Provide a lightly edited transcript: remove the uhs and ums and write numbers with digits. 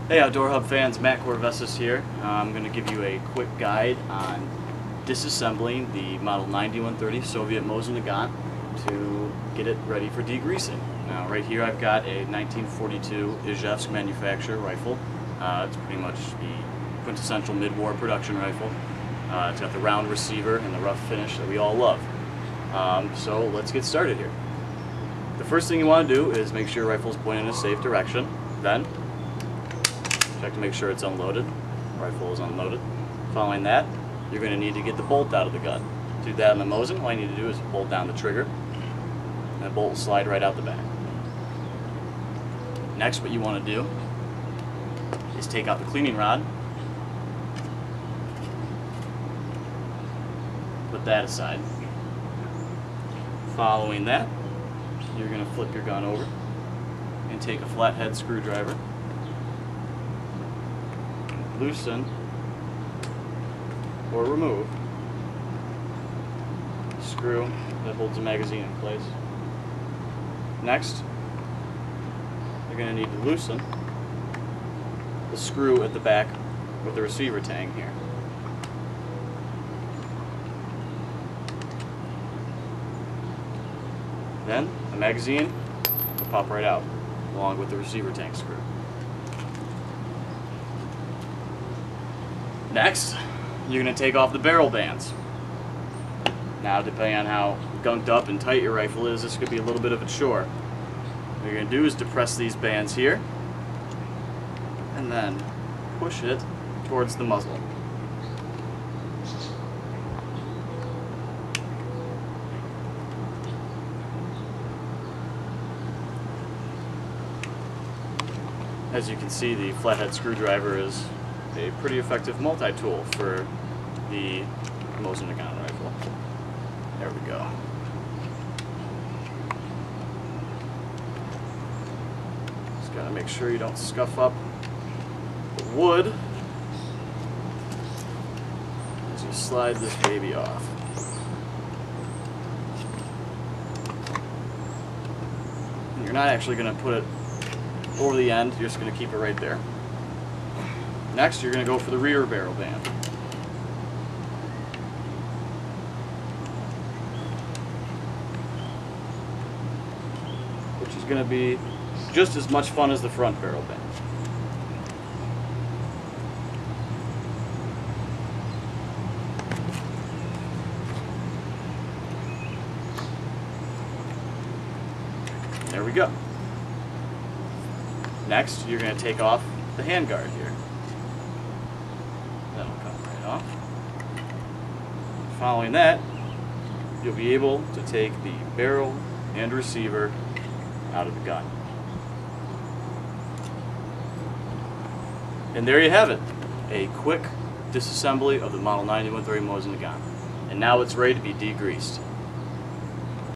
Hey Outdoor Hub fans, Matt Corvessis here. I'm going to give you a quick guide on disassembling the Model 9130 Soviet Mosin-Nagant to get it ready for degreasing. Now right here I've got a 1942 Izhevsk manufacturer rifle. It's pretty much the quintessential mid-war production rifle. It's got the round receiver and the rough finish that we all love. So let's get started here. The first thing you want to do is make sure your rifle is pointing in a safe direction. Then check to make sure it's unloaded. Rifle is unloaded. Following that, you're going to need to get the bolt out of the gun. To do that in the Mosin, all you need to do is bolt down the trigger, and the bolt will slide right out the back. Next, what you want to do is take out the cleaning rod, put that aside. Following that, you're going to flip your gun over and take a flathead screwdriver, loosen or remove the screw that holds the magazine in place. Next, you're going to need to loosen the screw at the back of the receiver tang here. Then the magazine will pop right out along with the receiver tank screw. Next, you're going to take off the barrel bands. Now, depending on how gunked up and tight your rifle is, this could be a little bit of a chore. What you're going to do is depress these bands here and then push it towards the muzzle. As you can see, the flathead screwdriver is a pretty effective multi-tool for the Mosin-Nagant rifle. There we go. Just gotta make sure you don't scuff up the wood as you slide this baby off. And you're not actually gonna put it over the end, you're just going to keep it right there. Next, you're going to go for the rear barrel band. Which is going to be just as much fun as the front barrel band. There we go. Next, you're going to take off the handguard here. That'll come right off. Following that, you'll be able to take the barrel and receiver out of the gun. And there you have it, a quick disassembly of the Model 9130 Mosin-Nagant. And now it's ready to be degreased.